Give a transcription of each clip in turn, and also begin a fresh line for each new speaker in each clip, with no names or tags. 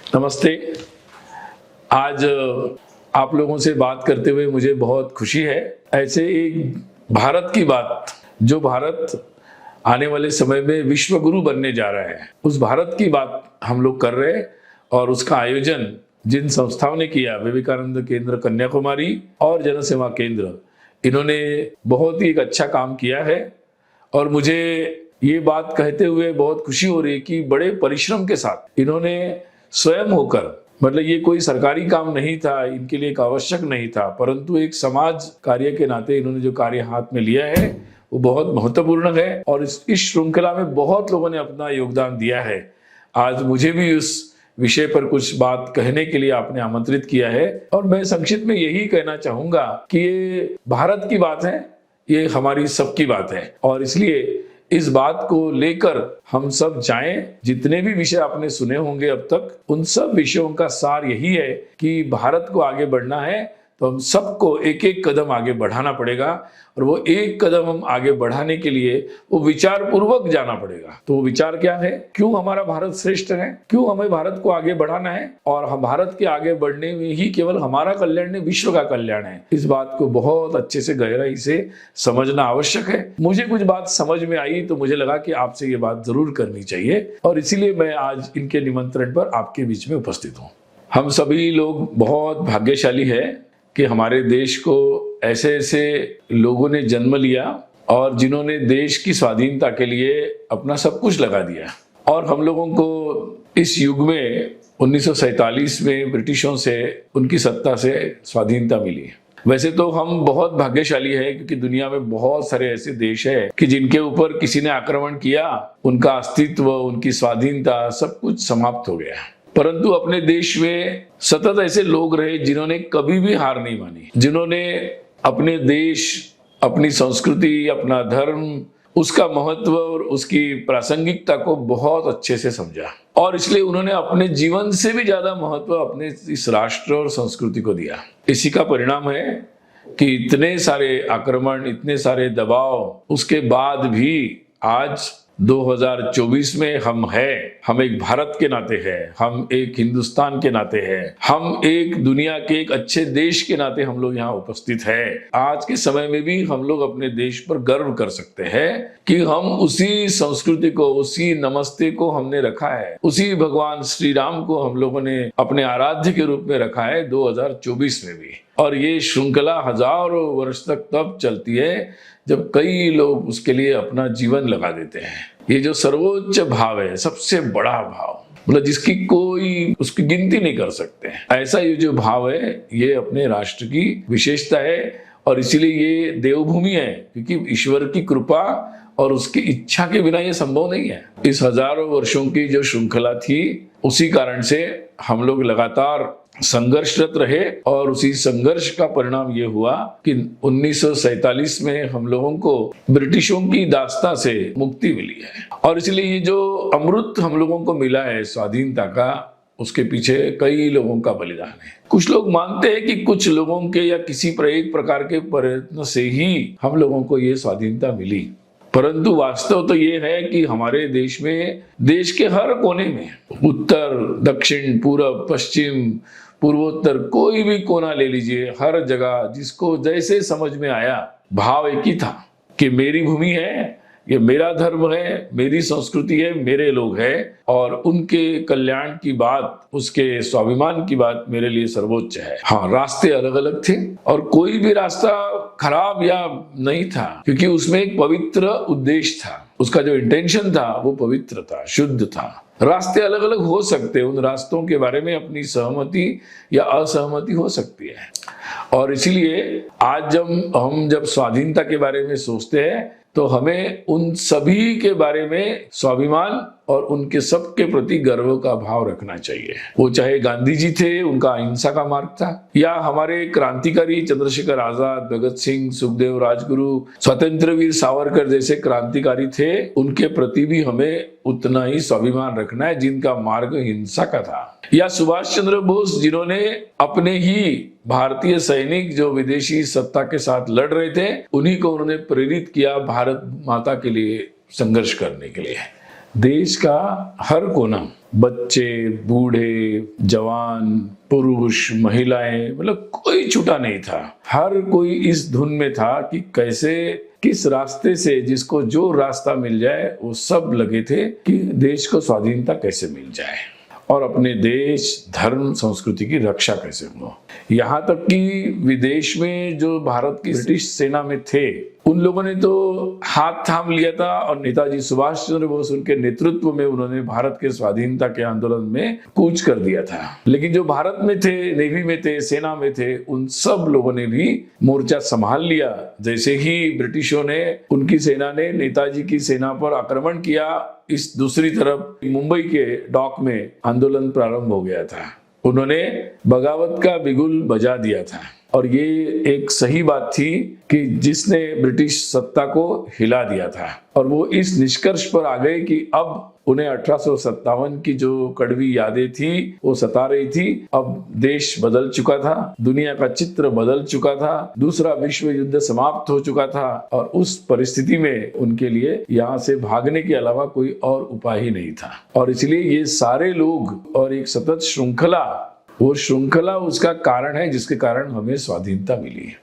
नमस्ते। आज आप लोगों से बात करते हुए मुझे बहुत खुशी है। ऐसे एक भारत की बात, जो भारत आने वाले समय में विश्व गुरु बनने जा रहा है, उस भारत की बात हम लोग कर रहे हैं। और उसका आयोजन जिन संस्थाओं ने किया, विवेकानंद केंद्र कन्याकुमारी और जनसेवा केंद्र, इन्होंने बहुत ही एक अच्छा काम किया है। और मुझे ये बात कहते हुए बहुत खुशी हो रही है कि बड़े परिश्रम के साथ इन्होंने स्वयं होकर, मतलब ये कोई सरकारी काम नहीं था, इनके लिए एक आवश्यक नहीं था, परंतु एक समाज कार्य के नाते इन्होंने जो कार्य हाथ में लिया है वो बहुत महत्वपूर्ण है। और इस श्रृंखला में बहुत लोगों ने अपना योगदान दिया है। आज मुझे भी उस विषय पर कुछ बात कहने के लिए आपने आमंत्रित किया है, और मैं संक्षिप्त में यही कहना चाहूंगा कि ये भारत की बात है, ये हमारी सबकी बात है। और इसलिए इस बात को लेकर हम सब जाएं। जितने भी विषय आपने सुने होंगे अब तक, उन सब विषयों का सार यही है कि भारत को आगे बढ़ना है तो हम सबको एक एक कदम आगे बढ़ाना पड़ेगा। और वो एक कदम हम आगे बढ़ाने के लिए वो विचार पूर्वक जाना पड़ेगा। तो वो विचार क्या है? क्यों हमारा भारत श्रेष्ठ है, क्यों हमें भारत को आगे बढ़ाना है, और हम भारत के आगे बढ़ने में ही केवल हमारा कल्याण नहीं, विश्व का कल्याण है। इस बात को बहुत अच्छे से गहराई से समझना आवश्यक है। मुझे कुछ बात समझ में आई तो मुझे लगा कि आपसे ये बात जरूर करनी चाहिए, और इसीलिए मैं आज इनके निमंत्रण पर आपके बीच में उपस्थित हूँ। हम सभी लोग बहुत भाग्यशाली है कि हमारे देश को ऐसे ऐसे लोगों ने जन्म लिया और जिन्होंने देश की स्वाधीनता के लिए अपना सब कुछ लगा दिया। और हम लोगों को इस युग में 1947 में ब्रिटिशों से, उनकी सत्ता से स्वाधीनता मिली। वैसे तो हम बहुत भाग्यशाली है क्योंकि दुनिया में बहुत सारे ऐसे देश है कि जिनके ऊपर किसी ने आक्रमण किया, उनका अस्तित्व, उनकी स्वाधीनता सब कुछ समाप्त हो गया। परंतु अपने देश में सतत ऐसे लोग रहे जिन्होंने कभी भी हार नहीं मानी, जिन्होंने अपने देश, अपनी संस्कृति, अपना धर्म, उसका महत्व और उसकी प्रासंगिकता को बहुत अच्छे से समझा। और इसलिए उन्होंने अपने जीवन से भी ज्यादा महत्व अपने इस राष्ट्र और संस्कृति को दिया। इसी का परिणाम है कि इतने सारे आक्रमण, इतने सारे दबाव, उसके बाद भी आज 2024 में हम एक भारत के नाते हैं, हम एक हिंदुस्तान के नाते हैं, हम एक दुनिया के एक अच्छे देश के नाते हम लोग यहाँ उपस्थित हैं। आज के समय में भी हम लोग अपने देश पर गर्व कर सकते हैं कि हम उसी संस्कृति को, उसी नमस्ते को हमने रखा है, उसी भगवान श्री राम को हम लोगों ने अपने आराध्य के रूप में रखा है 2024 में भी। और ये श्रृंखला हजारों वर्ष तक तब चलती है जब कई लोग उसके लिए अपना जीवन लगा देते हैं। ये जो सर्वोच्च भाव है, सबसे बड़ा भाव, मतलब जिसकी कोई उसकी गिनती नहीं कर सकते, ऐसा ये जो भाव है, ये अपने राष्ट्र की विशेषता है। और इसीलिए ये देवभूमि है, क्योंकि ईश्वर की कृपा और उसकी इच्छा के बिना ये संभव नहीं है। इस हजारों वर्षों की जो श्रृंखला थी, उसी कारण से हम लोग लगातार संघर्षरत रहे। और उसी संघर्ष का परिणाम ये हुआ कि 1947 में हम लोगों को ब्रिटिशों की दास्तां से मुक्ति मिली है। और इसलिए ये जो अमृत हम लोगों को मिला है स्वाधीनता का, उसके पीछे कई लोगों का बलिदान है। कुछ लोग मानते हैं कि कुछ लोगों के या किसी एक प्रकार के प्रयत्न से ही हम लोगों को ये स्वाधीनता मिली, परंतु वास्तव तो ये है कि हमारे देश में, देश के हर कोने में, उत्तर, दक्षिण, पूर्व, पश्चिम, पूर्वोत्तर, कोई भी कोना ले लीजिए, हर जगह जिसको जैसे समझ में आया, भाव एक ही था कि मेरी भूमि है, ये मेरा धर्म है, मेरी संस्कृति है, मेरे लोग हैं, और उनके कल्याण की बात, उसके स्वाभिमान की बात मेरे लिए सर्वोच्च है। हाँ, रास्ते अलग अलग थे और कोई भी रास्ता खराब या नहीं था, क्योंकि उसमें एक पवित्र उद्देश्य था। उसका जो इंटेंशन था वो पवित्र था, शुद्ध था। रास्ते अलग अलग हो सकते हैं, उन रास्तों के बारे में अपनी सहमति या असहमति हो सकती है। और इसीलिए आज जब स्वाधीनता के बारे में सोचते हैं तो हमें उन सभी के बारे में स्वाभिमान और उनके सबके प्रति गर्व का भाव रखना चाहिए। वो चाहे गांधी जी थे, उनका अहिंसा का मार्ग था, या हमारे क्रांतिकारी चंद्रशेखर आजाद, भगत सिंह, सुखदेव, राजगुरु, स्वतंत्र वीर सावरकर जैसे क्रांतिकारी थे, उनके प्रति भी हमें उतना ही स्वाभिमान रखना है जिनका मार्ग हिंसा का था। या सुभाष चंद्र बोस, जिन्होंने अपने ही भारतीय सैनिक जो विदेशी सत्ता के साथ लड़ रहे थे, उन्हीं को उन्होंने प्रेरित किया भारत माता के लिए संघर्ष करने के लिए। देश का हर कोना बच्चे, बूढ़े, जवान, पुरुष, महिलाएं, मतलब कोई छूटा नहीं था। हर कोई इस धुन में था कि कैसे, किस रास्ते से, जिसको जो रास्ता मिल जाए वो सब लगे थे कि देश को स्वाधीनता कैसे मिल जाए और अपने देश, धर्म, संस्कृति की रक्षा कैसे हो। यहाँ तक कि विदेश में जो भारत की ब्रिटिश सेना में थे उन लोगों ने तो हाथ थाम लिया था और नेताजी सुभाष चंद्र बोस उनके नेतृत्व में उन्होंने भारत के स्वाधीनता के आंदोलन में कूच कर दिया था। लेकिन जो भारत में थे, नेवी में थे, सेना में थे, उन सब लोगों ने भी मोर्चा संभाल लिया। जैसे ही ब्रिटिशों ने, उनकी सेना ने नेताजी की सेना पर आक्रमण किया, इस दूसरी तरफ मुंबई के डॉक में आंदोलन प्रारंभ हो गया था। उन्होंने बगावत का बिगुल बजा दिया था और ये एक सही बात थी कि जिसने ब्रिटिश सत्ता को हिला दिया था। और वो इस निष्कर्ष पर आ गए कि अब उन्हें 1857 की जो कड़वी यादें थी वो सता रही थी। अब देश बदल चुका था, दुनिया का चित्र बदल चुका था, दूसरा विश्व युद्ध समाप्त हो चुका था और उस परिस्थिति में उनके लिए यहाँ से भागने के अलावा कोई और उपाय ही नहीं था। और इसलिए ये सारे लोग और एक सतत श्रृंखला, वो श्रृंखला उसका कारण है जिसके कारण हमें स्वाधीनता मिली है।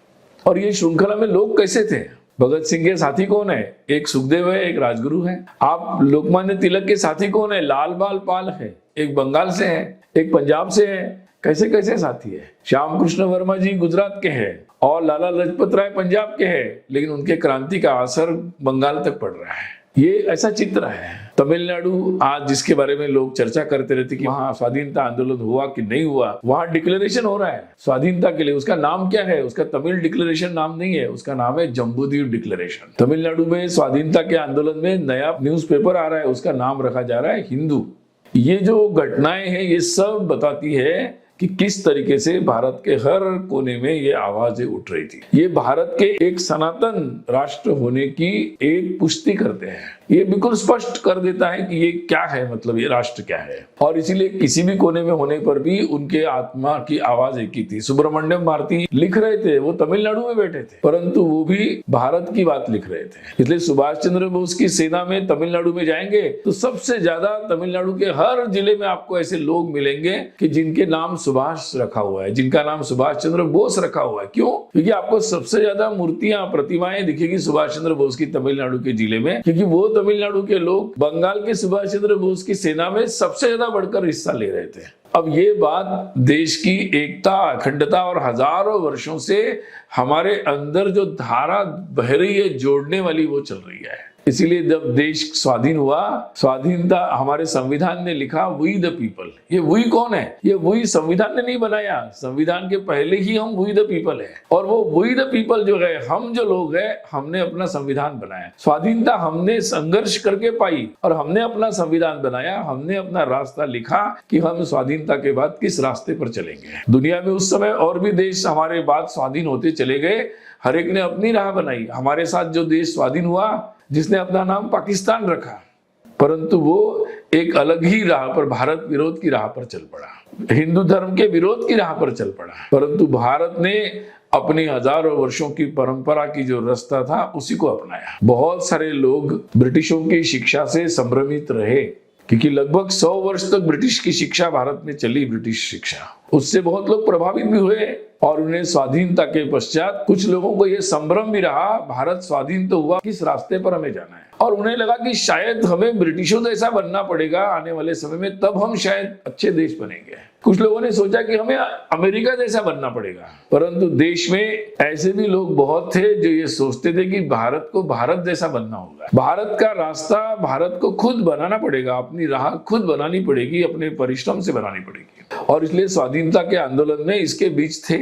और ये श्रृंखला में लोग कैसे थे? भगत सिंह के साथी कौन है? एक सुखदेव है, एक राजगुरु है। आप लोकमान्य तिलक के साथी कौन है? लाल बाल पाल है, एक बंगाल से है, एक पंजाब से है। कैसे कैसे साथी है? श्याम कृष्ण वर्मा जी गुजरात के हैं और लाला लाजपत राय पंजाब के हैं, लेकिन उनके क्रांति का असर बंगाल तक पड़ रहा है। ये ऐसा चित्र है। तमिलनाडु आज जिसके बारे में लोग चर्चा करते रहते कि वहां स्वाधीनता आंदोलन हुआ कि नहीं हुआ, वहां डिक्लेरेशन हो रहा है स्वाधीनता के लिए। उसका नाम क्या है? उसका तमिल डिक्लेरेशन नाम नहीं है, उसका नाम है जम्बूद्वीप डिक्लेरेशन। तमिलनाडु में स्वाधीनता के आंदोलन में नया न्यूज़पेपर आ रहा है, उसका नाम रखा जा रहा है हिंदू। ये जो घटनाएं हैं ये सब बताती है कि किस तरीके से भारत के हर कोने में ये आवाजें उठ रही थी। ये भारत के एक सनातन राष्ट्र होने की एक पुष्टि करते हैं। ये बिल्कुल स्पष्ट कर देता है कि ये क्या है, मतलब ये राष्ट्र क्या है। और इसीलिए किसी भी कोने में होने पर भी उनके आत्मा की आवाज एक ही थी। सुब्रमण्यम भारती लिख रहे थे, वो तमिलनाडु में बैठे थे, परंतु वो भी भारत की बात लिख रहे थे। इसलिए सुभाष चंद्र बोस की सेना में तमिलनाडु में जाएंगे तो सबसे ज्यादा तमिलनाडु के हर जिले में आपको ऐसे लोग मिलेंगे कि जिनके नाम सुभाष रखा हुआ है, जिनका नाम सुभाष चंद्र बोस रखा हुआ है। क्यों? क्योंकि आपको सबसे ज्यादा मूर्तियां, प्रतिमाएं दिखेगी सुभाष चंद्र बोस की तमिलनाडु के जिले में, क्योंकि वो तमिलनाडु के लोग बंगाल के सुभाष चंद्र बोस की सेना में सबसे ज्यादा बढ़कर हिस्सा ले रहे थे। अब ये बात देश की एकता, अखंडता और हजारों वर्षों से हमारे अंदर जो धारा बह रही है जोड़ने वाली, वो चल रही है। इसीलिए जब देश स्वाधीन हुआ, स्वाधीनता हमारे संविधान ने लिखा वी द पीपल। ये वी कौन है? ये वी संविधान ने नहीं बनाया, संविधान के पहले ही हम वी द पीपल है। और वो वी द पीपल जो है, हम जो लोग हैं, हमने अपना संविधान बनाया। स्वाधीनता हमने संघर्ष करके पाई और हमने अपना संविधान बनाया, हमने अपना रास्ता लिखा कि हम स्वाधीनता के बाद किस रास्ते पर चलेंगे। दुनिया में उस समय और भी देश हमारे बाद स्वाधीन होते चले गए, हर एक ने अपनी राह बनाई। हमारे साथ जो देश स्वाधीन हुआ, जिसने अपना नाम पाकिस्तान रखा, परंतु वो एक अलग ही राह पर, भारत विरोध की राह पर चल पड़ा, हिंदू धर्म के विरोध की राह पर चल पड़ा। परंतु भारत ने अपनी हजारों वर्षों की परंपरा की जो रास्ता था उसी को अपनाया। बहुत सारे लोग ब्रिटिशों की शिक्षा से संभ्रमित रहे, क्योंकि लगभग 100 वर्ष तक ब्रिटिश की शिक्षा भारत में चली, ब्रिटिश शिक्षा। उससे बहुत लोग प्रभावित भी हुए और उन्हें स्वाधीनता के पश्चात कुछ लोगों को यह संभ्रम भी रहा, भारत स्वाधीन तो हुआ, किस रास्ते पर हमें जाना है। और उन्हें लगा कि शायद हमें ब्रिटिशों जैसा बनना पड़ेगा आने वाले समय में, तब हम शायद अच्छे देश बनेंगे। कुछ लोगों ने सोचा कि हमें अमेरिका जैसा बनना पड़ेगा। परंतु देश में ऐसे भी लोग बहुत थे जो ये सोचते थे कि भारत को भारत जैसा बनना होगा, भारत का रास्ता भारत को खुद बनाना पड़ेगा, अपनी राह खुद बनानी पड़ेगी, अपने परिश्रम से बनानी पड़ेगी। और इसलिए स्वाधीनता के आंदोलन में इसके बीच थे,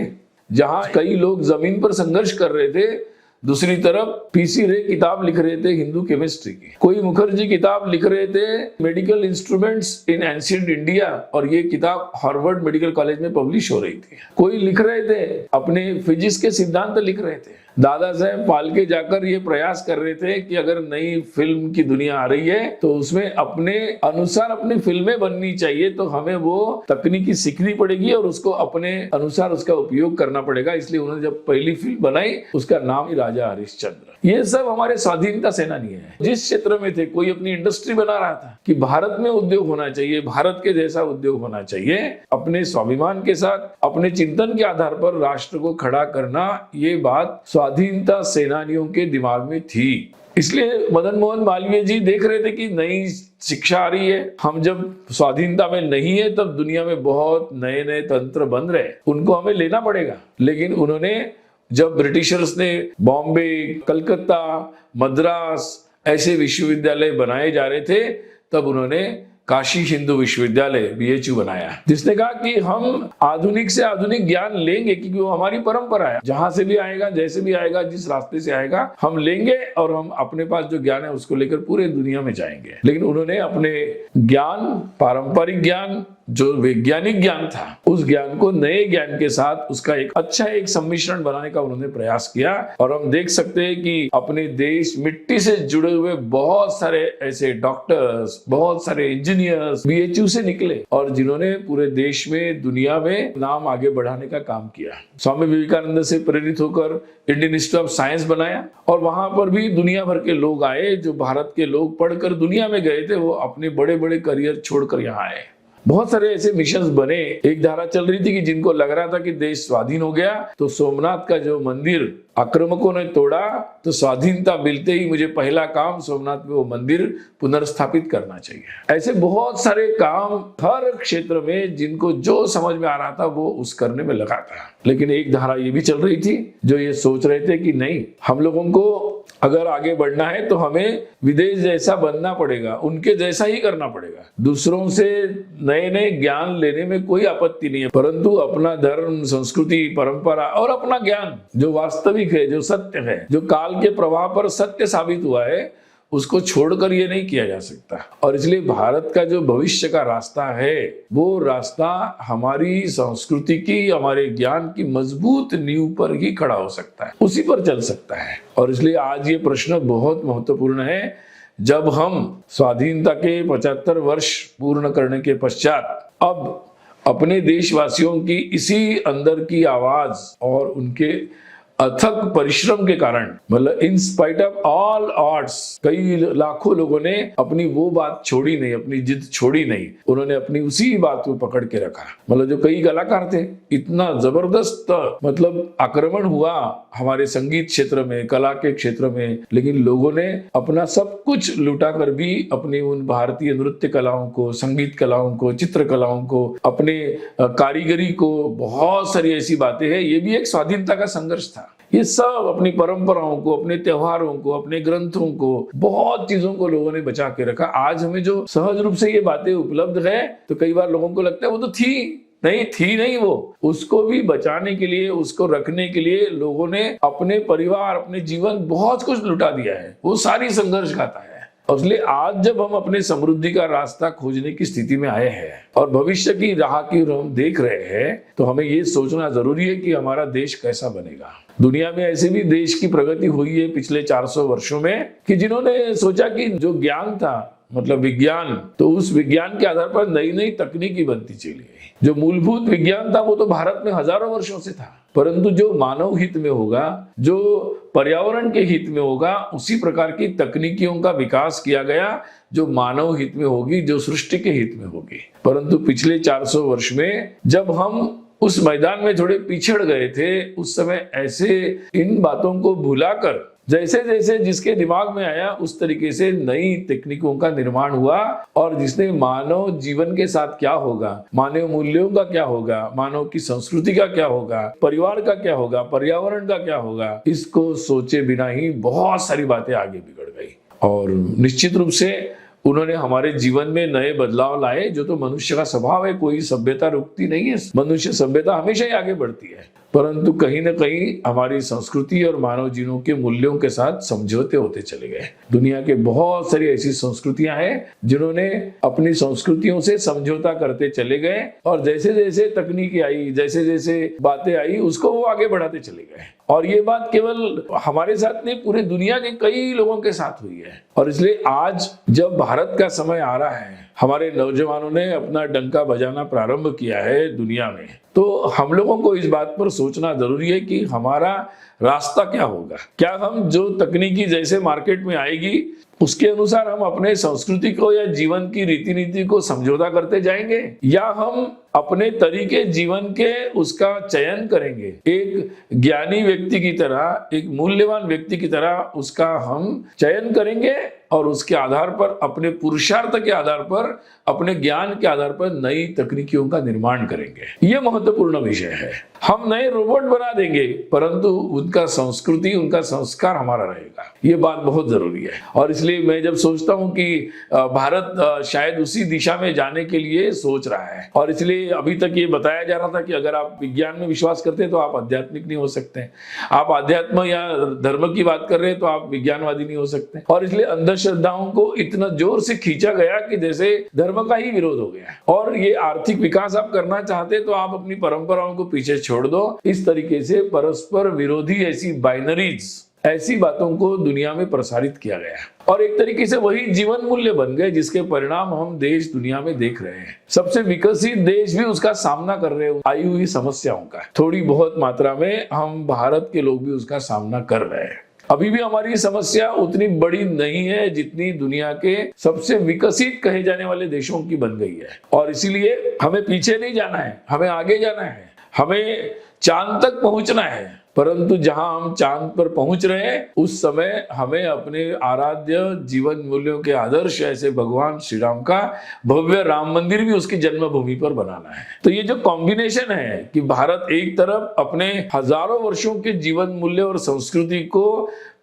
जहां कई लोग जमीन पर संघर्ष कर रहे थे, दूसरी तरफ पीसी रे किताब लिख रहे थे हिंदू केमिस्ट्री की, कोई मुखर्जी किताब लिख रहे थे medical instruments in ancient India, और ये किताब हार्वर्ड मेडिकल कॉलेज में पब्लिश हो रही थी। कोई लिख रहे थे अपने फिजिक्स के सिद्धांत लिख रहे थे। दादा साहेब फाल्के जाकर ये प्रयास कर रहे थे कि अगर नई फिल्म की दुनिया आ रही है तो उसमें अपने अनुसार अपनी फिल्में बननी चाहिए, तो हमें वो तकनीकी सीखनी पड़ेगी और उसको अपने अनुसार उसका उपयोग करना पड़ेगा। इसलिए उन्होंने जब पहली फिल्म बनाई उसका नाम ही राजा हरिश्चंद्र। ये सब हमारे स्वाधीनता सेनानी है। जिस क्षेत्र में थे, कोई अपनी इंडस्ट्री बना रहा था कि भारत में उद्योग होना चाहिए, भारत के जैसा उद्योग होना चाहिए, अपने स्वाभिमान के साथ अपने चिंतन के आधार पर राष्ट्र को खड़ा करना, ये बात स्वाधीनता सेनानियों के दिमाग में थी। इसलिए मदन मोहन मालवीय जी देख रहे थे कि नई शिक्षा आ रही है, हम जब स्वाधीनता में नहीं है तब दुनिया में बहुत नए नए तंत्र बन रहे, उनको हमें लेना पड़ेगा। लेकिन उन्होंने जब ब्रिटिशर्स ने बॉम्बे, कलकत्ता, मद्रास ऐसे विश्वविद्यालय बनाए जा रहे थे, तब उन्होंने काशी हिंदू विश्वविद्यालय BHU बनाया, जिसने कहा कि हम आधुनिक से आधुनिक ज्ञान लेंगे क्योंकि वो हमारी परंपरा है, जहां से भी आएगा, जैसे भी आएगा, जिस रास्ते से आएगा हम लेंगे और हम अपने पास जो ज्ञान है उसको लेकर पूरे दुनिया में जाएंगे। लेकिन उन्होंने अपने ज्ञान, पारंपरिक ज्ञान, जो वैज्ञानिक ज्ञान था, उस ज्ञान को नए ज्ञान के साथ उसका एक अच्छा एक सम्मिश्रण बनाने का उन्होंने प्रयास किया। और हम देख सकते हैं कि अपने देश मिट्टी से जुड़े हुए बहुत सारे ऐसे डॉक्टर्स, बहुत सारे इंजीनियर्स BHU से निकले और जिन्होंने पूरे देश में, दुनिया में नाम आगे बढ़ाने का काम किया। स्वामी विवेकानंद से प्रेरित होकर इंडियन इंस्टीट्यूट ऑफ साइंस बनाया और वहां पर भी दुनिया भर के लोग आए। जो भारत के लोग पढ़कर दुनिया में गए थे वो अपने बड़े बड़े करियर छोड़कर यहाँ आए। बहुत सारे ऐसे मिशंस बने। एक धारा चल रही थी कि जिनको लग रहा था कि देश स्वाधीन हो गया, तो सोमनाथ का जो मंदिर आक्रामकों ने तोड़ा, तो स्वाधीनता मिलते ही मुझे पहला काम सोमनाथ में वो मंदिर पुनर्स्थापित करना चाहिए। ऐसे बहुत सारे काम हर क्षेत्र में जिनको जो समझ में आ रहा था वो उस करने में लगा था। लेकिन एक धारा ये भी चल रही थी जो ये सोच रहे थे कि नहीं, हम लोगों को अगर आगे बढ़ना है तो हमें विदेश जैसा बनना पड़ेगा, उनके जैसा ही करना पड़ेगा। दूसरों से नए नए ज्ञान लेने में कोई आपत्ति नहीं है, परंतु अपना धर्म, संस्कृति, परंपरा और अपना ज्ञान जो वास्तविक है, जो सत्य है, जो काल के प्रवाह पर सत्य साबित हुआ है, उसको छोड़कर ये नहीं किया जा सकता। और इसलिए भारत का जो भविष्य का रास्ता है, वो रास्ता हमारी संस्कृति की, हमारे ज्ञान की मजबूत नींव पर ही खड़ा हो सकता है, उसी पर चल सकता है। और इसलिए आज ये प्रश्न बहुत महत्वपूर्ण है। जब हम स्वाधीनता के 75 वर्ष पूर्ण करने के पश्चात अब अपने देशवासियों की इसी अंदर की आवाज और उनके अथक परिश्रम के कारण, मतलब in spite of all odds, कई लाखों लोगों ने अपनी वो बात छोड़ी नहीं, अपनी जिद छोड़ी नहीं, उन्होंने अपनी उसी बात को पकड़ के रखा। मतलब जो कई कलाकार थे, इतना जबरदस्त मतलब आक्रमण हुआ हमारे संगीत क्षेत्र में, कला के क्षेत्र में, लेकिन लोगों ने अपना सब कुछ लुटा कर भी अपनी उन भारतीय नृत्य कलाओं को, संगीत कलाओं को, चित्र कलाओं को, अपने कारीगरी को, बहुत सारी ऐसी बातें हैं। ये भी एक स्वाधीनता का संघर्ष था। ये सब अपनी परंपराओं को, अपने त्योहारों को, अपने ग्रंथों को, बहुत चीजों को लोगों ने बचा के रखा। आज हमें जो सहज रूप से ये बातें उपलब्ध है, तो कई बार लोगों को लगता है वो तो थी नहीं, वो उसको भी बचाने के लिए, उसको रखने के लिए लोगों ने अपने परिवार, अपने जीवन, बहुत कुछ लुटा दिया है। वो सारी संघर्ष गाथा है। और इसलिए आज जब हम अपने समृद्धि का रास्ता खोजने की स्थिति में आए हैं और भविष्य की राह की हम देख रहे हैं, तो हमें ये सोचना जरूरी है कि हमारा देश कैसा बनेगा। दुनिया में ऐसे भी देश की प्रगति हुई है पिछले 400 वर्षों में कि जिन्होंने सोचा कि जो ज्ञान था, मतलब विज्ञान, तो उस विज्ञान के आधार पर नई नई तकनीकी बनती चली गई। जो मूलभूत विज्ञान था वो तो भारत में हजारों वर्षों से था, परंतु जो मानव हित में होगा, जो पर्यावरण के हित में होगा, उसी प्रकार की तकनीकियों का विकास किया गया जो मानव हित में होगी, जो सृष्टि के हित में होगी। परंतु पिछले 400 वर्ष में जब हम उस मैदान में थोड़े पिछड़ गए थे, उस समय ऐसे इन बातों को भुलाकर जैसे जैसे जिसके दिमाग में आया उस तरीके से नई तकनीकों का निर्माण हुआ, और जिसने मानव जीवन के साथ क्या होगा, मानव मूल्यों का क्या होगा, मानव की संस्कृति का क्या होगा, परिवार का क्या होगा, पर्यावरण का क्या होगा, इसको सोचे बिना ही बहुत सारी बातें आगे बिगड़ गई। और निश्चित रूप से उन्होंने हमारे जीवन में नए बदलाव लाए, जो तो मनुष्य का स्वभाव है। कोई सभ्यता रुकती नहीं है, मनुष्य सभ्यता हमेशा ही आगे बढ़ती है। परंतु कहीं ना कहीं हमारी संस्कृति और मानव जीवनों के मूल्यों के साथ समझौते होते चले गए। दुनिया के बहुत सारी ऐसी संस्कृतियां हैं जिन्होंने अपनी संस्कृतियों से समझौता करते चले गए, और जैसे जैसे तकनीकी आई, जैसे जैसे बातें आई, उसको वो आगे बढ़ाते चले गए। और ये बात केवल हमारे साथ नहीं, पूरे दुनिया के कई लोगों के साथ हुई है। और इसलिए आज जब भारत का समय आ रहा है, हमारे नौजवानों ने अपना डंका बजाना प्रारंभ किया है दुनिया में, तो हम लोगों को इस बात पर सोचना जरूरी है कि हमारा रास्ता क्या होगा। क्या हम जो तकनीकी जैसे मार्केट में आएगी उसके अनुसार हम अपने संस्कृति को या जीवन की रीति नीति को समझौता करते जाएंगे, या हम अपने तरीके जीवन के उसका चयन करेंगे, एक ज्ञानी व्यक्ति की तरह, एक मूल्यवान व्यक्ति की तरह उसका हम चयन करेंगे और उसके आधार पर, अपने पुरुषार्थ के आधार पर, अपने ज्ञान के आधार पर नई तकनीकियों का निर्माण करेंगे। यह महत्वपूर्ण विषय है। हम नए रोबोट बना देंगे परंतु उनका संस्कृति, उनका संस्कार हमारा रहेगा। ये बात बहुत जरूरी है। और इसलिए मैं जब सोचता हूं कि भारत शायद उसी दिशा में जाने के लिए सोच रहा है, और इसलिए अभी तक ये बताया जा रहा था कि अगर आप विज्ञान में विश्वास करते हैं तो आप आध्यात्मिक नहीं हो सकते, आप आध्यात्म या धर्म की बात कर रहे हैं तो आप विज्ञानवादी नहीं हो सकते। और इसलिए अंधश्रद्धाओं को इतना जोर से खींचा गया कि जैसे धर्म का ही विरोध हो गया। और ये आर्थिक विकास आप करना चाहते तो आप अपनी परंपराओं को पीछे छोड़ दो। इस तरीके से परस्पर विरोधी ऐसी बाइनरीज, ऐसी बातों को दुनिया में प्रसारित किया गया, और एक तरीके से वही जीवन मूल्य बन गए जिसके परिणाम हम देश दुनिया में देख रहे हैं। सबसे विकसित देश भी उसका सामना कर रहे हैं, आई हुई समस्याओं का। थोड़ी बहुत मात्रा में हम भारत के लोग भी उसका सामना कर रहे हैं। अभी भी हमारी समस्या उतनी बड़ी नहीं है जितनी दुनिया के सबसे विकसित कहे जाने वाले देशों की बन गई है। और इसीलिए हमें पीछे नहीं जाना है, हमें आगे जाना है, हमें चांद तक पहुंचना है। परंतु जहां हम चांद पर पहुंच रहे हैं उस समय हमें अपने आराध्य जीवन मूल्यों के आदर्श ऐसे भगवान श्री राम का भव्य राम मंदिर भी उसकी जन्मभूमि पर बनाना है। तो ये जो कॉम्बिनेशन है कि भारत एक तरफ अपने हजारों वर्षों के जीवन मूल्य और संस्कृति को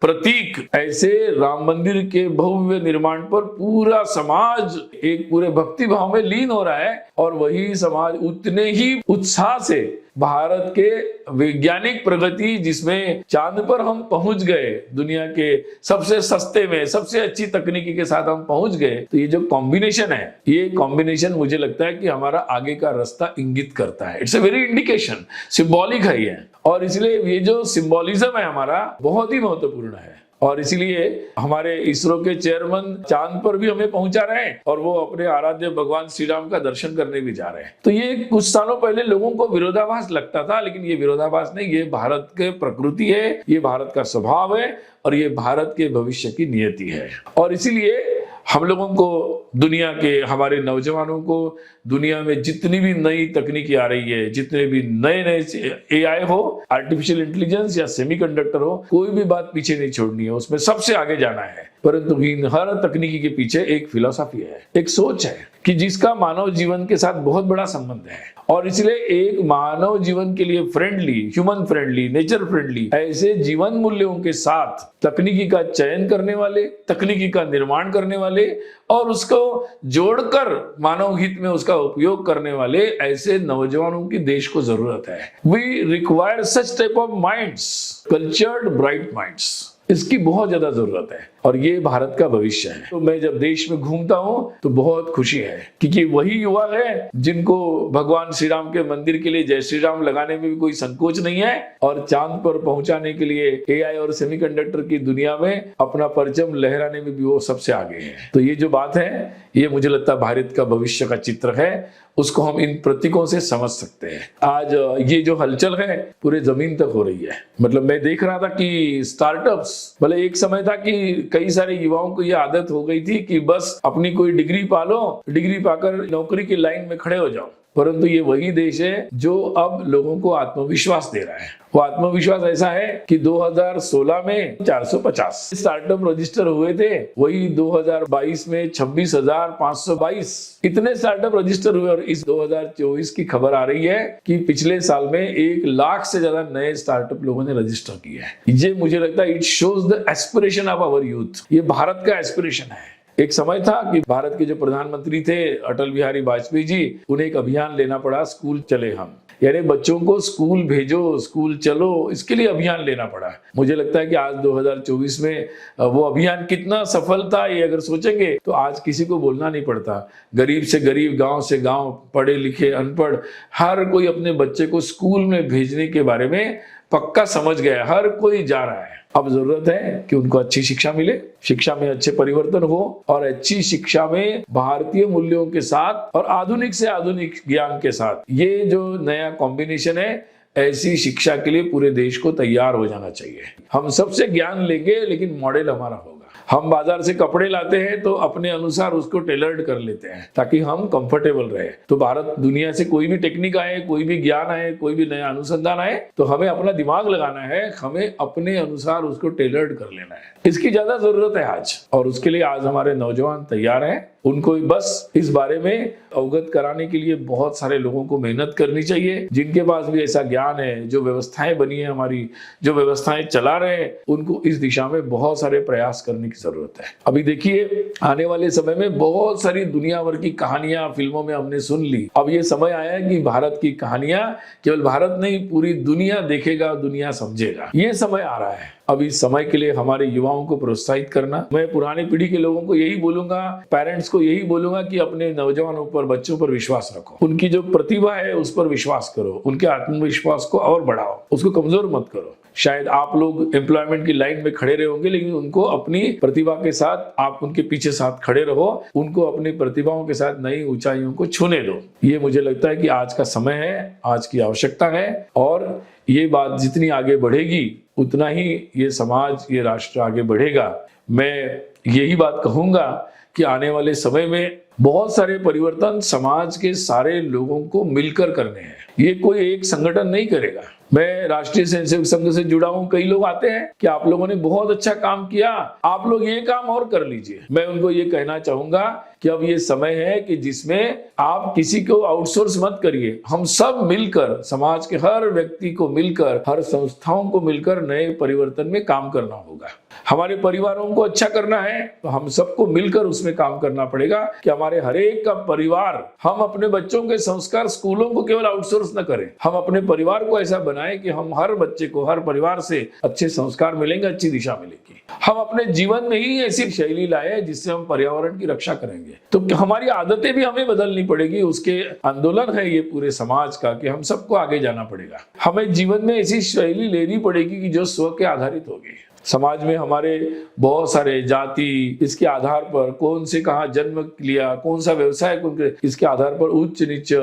प्रतीक ऐसे राम मंदिर के भव्य निर्माण पर पूरा समाज एक पूरे भक्ति भाव में लीन हो रहा है, और वही समाज उतने ही उत्साह से भारत के वैज्ञानिक प्रगति, जिसमें चांद पर हम पहुंच गए, दुनिया के सबसे सस्ते में सबसे अच्छी तकनीकी के साथ हम पहुंच गए। तो ये जो कॉम्बिनेशन है, ये कॉम्बिनेशन मुझे लगता है कि हमारा आगे का रास्ता इंगित करता है। It's a very indication, symbolic है ये। और इसलिए ये जो सिंबॉलिज्म है हमारा बहुत ही महत्वपूर्ण है। और इसीलिए हमारे इसरो के चेयरमैन चांद पर भी हमें पहुंचा रहे हैं, और वो अपने आराध्य भगवान श्री राम का दर्शन करने भी जा रहे हैं। तो ये कुछ सालों पहले लोगों को विरोधाभास लगता था, लेकिन ये विरोधाभास नहीं, ये भारत के प्रकृति है, ये भारत का स्वभाव है, और ये भारत के भविष्य की नियति है। और इसीलिए हम लोगों को, दुनिया के हमारे नौजवानों को, दुनिया में जितनी भी नई तकनीकी आ रही है, जितने भी नए नए एआई हो, आर्टिफिशियल इंटेलिजेंस या सेमीकंडक्टर हो, कोई भी बात पीछे नहीं छोड़नी है, उसमें सबसे आगे जाना है। परंतु इन हर तकनीकी के पीछे एक फिलॉसफी है, एक सोच है कि जिसका मानव जीवन के साथ बहुत बड़ा संबंध है। और इसलिए एक मानव जीवन के लिए friendly, human friendly, nature friendly ऐसे जीवन मूल्यों के साथ तकनीकी का चयन करने वाले, तकनीकी का निर्माण करने वाले, और उसको जोड़कर मानव हित में उसका उपयोग करने वाले ऐसे नौजवानों की देश को जरूरत है। We require such type of minds, cultured bright minds. इसकी बहुत ज्यादा जरूरत है, और ये भारत का भविष्य है। तो मैं जब देश में घूमता हूं तो बहुत खुशी है, क्योंकि वही युवा है जिनको भगवान श्री राम के मंदिर के लिए जय श्री राम लगाने में भी कोई संकोच नहीं है, और चांद पर पहुंचाने के लिए एआई और सेमीकंडक्टर की दुनिया में अपना परचम लहराने में भी वो सबसे आगे है। तो ये जो बात है, ये मुझे लगता है भारत का भविष्य का चित्र है, उसको हम इन प्रतीकों से समझ सकते हैं। आज ये जो हलचल है पूरे जमीन तक हो रही है। मतलब मैं देख रहा था कि स्टार्टअप्स, भले एक समय था कि कई सारे युवाओं को ये आदत हो गई थी कि बस अपनी कोई डिग्री पालो, डिग्री पाकर नौकरी की लाइन में खड़े हो जाओ, परंतु ये वही देश है जो अब लोगों को आत्मविश्वास दे रहा है। वो आत्मविश्वास ऐसा है कि 2016 में 450 स्टार्टअप रजिस्टर हुए थे, वही 2022 में 26,522 इतने स्टार्टअप रजिस्टर हुए, और इस 2024 की खबर आ रही है कि पिछले साल में 1 लाख से ज्यादा नए स्टार्टअप लोगों ने रजिस्टर किए हैं। ये मुझे लगता है it shows the aspiration of our youth. ये भारत का एस्पिरेशन है। एक समय था कि भारत के जो प्रधानमंत्री थे अटल बिहारी वाजपेयी जी, उन्हें एक अभियान लेना पड़ा, स्कूल चले हम। यानी बच्चों को स्कूल भेजो, स्कूल चलो, इसके लिए अभियान लेना पड़ा। मुझे लगता है कि आज 2024 में वो अभियान कितना सफल था, ये अगर सोचेंगे तो आज किसी को बोलना नहीं पड़ता। गरीब से गरीब, गांव से गांव, पढ़े लिखे अनपढ़, हर कोई अपने बच्चे को स्कूल में भेजने के बारे में पक्का समझ गया, हर कोई जा रहा है। अब जरूरत है कि उनको अच्छी शिक्षा मिले, शिक्षा में अच्छे परिवर्तन हो, और अच्छी शिक्षा में भारतीय मूल्यों के साथ और आधुनिक से आधुनिक ज्ञान के साथ, ये जो नया कॉम्बिनेशन है, ऐसी शिक्षा के लिए पूरे देश को तैयार हो जाना चाहिए। हम सबसे ज्ञान लेंगे लेकिन मॉडल हमारा होगा। हम बाजार से कपड़े लाते हैं तो अपने अनुसार उसको टेलर्ड कर लेते हैं ताकि हम कंफर्टेबल रहे। तो भारत दुनिया से कोई भी टेक्निक आए, कोई भी ज्ञान आए, कोई भी नया अनुसंधान आए, तो हमें अपना दिमाग लगाना है, हमें अपने अनुसार उसको टेलर्ड कर लेना है। इसकी ज्यादा जरूरत है आज, और उसके लिए आज हमारे नौजवान तैयार हैं। उनको बस इस बारे में अवगत कराने के लिए बहुत सारे लोगों को मेहनत करनी चाहिए। जिनके पास भी ऐसा ज्ञान है, जो व्यवस्थाएं बनी है हमारी, जो व्यवस्थाएं चला रहे हैं, उनको इस दिशा में बहुत सारे प्रयास करने की जरूरत है। अभी देखिए, आने वाले समय में बहुत सारी दुनिया भर की कहानियां फिल्मों में हमने सुन ली। अब ये समय आया है कि भारत की कहानियां केवल भारत नहीं, पूरी दुनिया देखेगा, दुनिया समझेगा। ये समय आ रहा है। अब इस समय के लिए हमारे युवाओं को प्रोत्साहित करना, मैं पुरानी पीढ़ी के लोगों को यही बोलूंगा, पेरेंट्स को यही बोलूंगा कि अपने नौजवानों पर, बच्चों पर विश्वास रखो। उनकी जो प्रतिभा है उस पर विश्वास करो, उनके आत्मविश्वास को और बढ़ाओ, उसको कमजोर मत करो। शायद आप लोग एम्प्लॉयमेंट की लाइन में खड़े रहे होंगे, लेकिन उनको अपनी प्रतिभा के साथ आप उनके पीछे साथ खड़े रहो, उनको अपनी प्रतिभाओं के साथ नई ऊंचाइयों को छूने दो। ये मुझे लगता है कि आज का समय है, आज की आवश्यकता है, और ये बात जितनी आगे बढ़ेगी उतना ही ये समाज, ये राष्ट्र आगे बढ़ेगा। मैं यही बात कहूंगा कि आने वाले समय में बहुत सारे परिवर्तन समाज के सारे लोगों को मिलकर करने हैं। ये कोई एक संगठन नहीं करेगा। मैं राष्ट्रीय स्वयंसेवक संघ से जुड़ा हूं, कई लोग आते हैं कि आप लोगों ने बहुत अच्छा काम किया, आप लोग ये काम और कर लीजिए। मैं उनको ये कहना चाहूंगा कि अब ये समय है कि जिसमें आप किसी को आउटसोर्स मत करिए। हम सब मिलकर, समाज के हर व्यक्ति को मिलकर, हर संस्थाओं को मिलकर नए परिवर्तन में काम करना होगा। हमारे परिवारों को अच्छा करना है तो हम सबको मिलकर उसमें काम करना पड़ेगा कि हमारे हरेक का परिवार, हम अपने बच्चों के संस्कार स्कूलों को केवल आउटसोर्स न करें, हम अपने परिवार को ऐसा बनाएं कि हम हर बच्चे को, हर परिवार से अच्छे संस्कार मिलेंगे, अच्छी दिशा मिलेगी। हम अपने जीवन में ही ऐसी शैली लाए जिससे हम पर्यावरण की रक्षा करेंगे। तो हमारी आदतें भी हमें बदलनी पड़ेगी। उसके आंदोलन है ये पूरे समाज का कि हम सबको आगे जाना पड़ेगा। हमें जीवन में ऐसी शैली लेनी पड़ेगी कि जो स्व के आधारित होगी। समाज में हमारे बहुत सारे जाति, इसके आधार पर कौन से कहाँ जन्म लिया, कौन सा व्यवसाय, इसके आधार पर उच्च नीच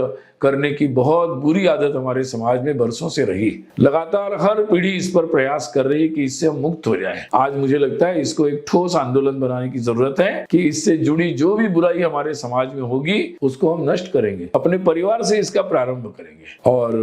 करने की बहुत बुरी आदत हमारे समाज में बरसों से रही। लगातार हर पीढ़ी इस पर प्रयास कर रही है कि इससे हम मुक्त हो जाएं। आज मुझे लगता है इसको एक ठोस आंदोलन बनाने की जरूरत है कि इससे जुड़ी जो भी बुराई हमारे समाज में होगी उसको हम नष्ट करेंगे, अपने परिवार से इसका प्रारंभ करेंगे। और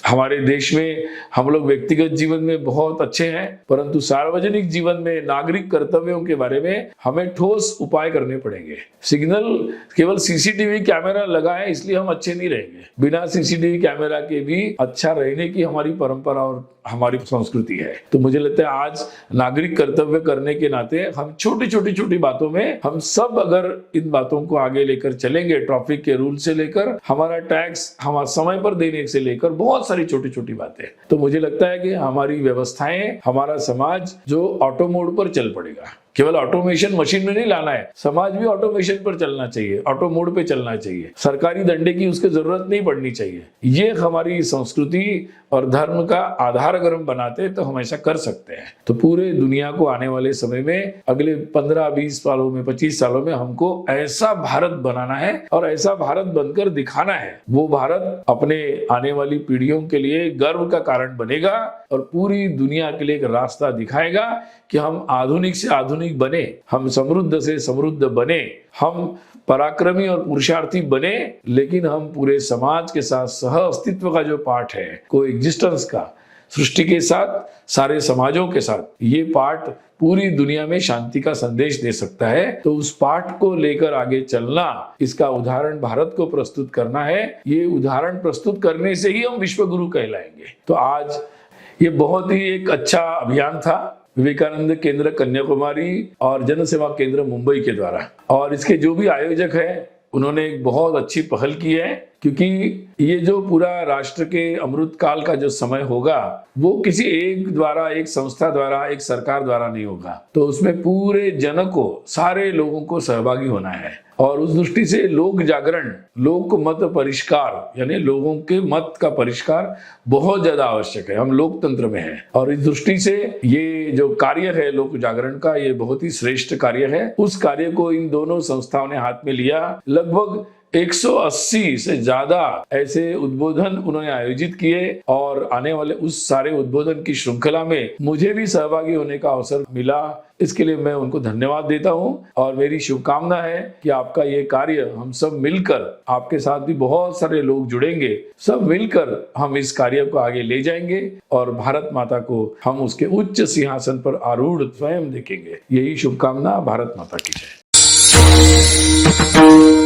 हमारे देश में हम लोग व्यक्तिगत जीवन में बहुत अच्छे हैं, परंतु सार्वजनिक जीवन में नागरिक कर्तव्यों के बारे में हमें ठोस उपाय करने पड़ेंगे। सिग्नल केवल सीसीटीवी कैमरा लगा है इसलिए हम अच्छे नहीं रहेंगे। बिना सीसीटीवी कैमरा के भी अच्छा रहने की हमारी परंपरा और हमारी संस्कृति है। तो मुझे लगता है आज नागरिक कर्तव्य करने के नाते हम छोटी छोटी बातों में हम सब अगर इन बातों को आगे लेकर चलेंगे, ट्रैफिक के रूल से लेकर हमारा टैक्स हमारा समय पर देने से लेकर बहुत सारी छोटी छोटी बातें, तो मुझे लगता है कि हमारी व्यवस्थाएं, हमारा समाज जो ऑटो मोड पर चल पड़ेगा। केवल ऑटोमेशन मशीन में नहीं लाना है, समाज भी ऑटोमेशन पर चलना चाहिए, ऑटो मोड पे चलना चाहिए। सरकारी डंडे की उसकी जरूरत नहीं पड़नी चाहिए। ये हमारी संस्कृति और धर्म का आधार अगर हम बनाते हैं तो हम ऐसा कर सकते हैं। तो पूरे दुनिया को आने वाले समय में, अगले 15-20 सालों में, 25 सालों में हमको ऐसा भारत बनाना है और ऐसा भारत बनकर दिखाना है। वो भारत अपने आने वाली पीढ़ियों के लिए गर्व का कारण बनेगा और पूरी दुनिया के लिए एक रास्ता दिखाएगा कि हम आधुनिक से आधुनिक बने, हम समृद्ध से समृद्ध बने, हम पराक्रमी और पुरुषार्थी बने, लेकिन हम पूरे समाज के साथ सह अस्तित्व का जो पाठ है, को एग्जिस्टेंस का, सृष्टि के साथ, सारे समाजों के साथ, ये पाठ पूरी दुनिया में शांति का संदेश दे सकता है। तो उस पाठ को लेकर आगे चलना, इसका उदाहरण भारत को प्रस्तुत करना है। ये उदाहरण प्रस्तुत करने से ही हम विश्व गुरु कहलाएंगे। तो आज ये बहुत ही एक अच्छा अभियान था विवेकानंद केंद्र कन्याकुमारी और जन सेवा केंद्र मुंबई के द्वारा, और इसके जो भी आयोजक हैं उन्होंने एक बहुत अच्छी पहल की है। क्योंकि ये जो पूरा राष्ट्र के अमृत काल का जो समय होगा वो किसी एक द्वारा, एक संस्था द्वारा, एक सरकार द्वारा नहीं होगा। तो उसमें पूरे जन को, सारे लोगों को सहभागी होना है। और उस दृष्टि से लोक जागरण, लोक मत परिष्कार, यानी लोगों के मत का परिष्कार बहुत ज्यादा आवश्यक है। हम लोकतंत्र में हैं और इस दृष्टि से ये जो कार्य है लोक जागरण का, ये बहुत ही श्रेष्ठ कार्य है। उस कार्य को इन दोनों संस्थाओं ने हाथ में लिया। लगभग 180 से ज्यादा ऐसे उद्बोधन उन्होंने आयोजित किए और आने वाले उस सारे उद्बोधन की श्रृंखला में मुझे भी सहभागी होने का अवसर मिला। इसके लिए मैं उनको धन्यवाद देता हूं और मेरी शुभकामना है कि आपका ये कार्य, हम सब मिलकर, आपके साथ भी बहुत सारे लोग जुड़ेंगे, सब मिलकर हम इस कार्य को आगे ले जाएंगे और भारत माता को हम उसके उच्च सिंहासन पर आरूढ़ स्वयं देखेंगे। यही शुभकामना। भारत माता की जय।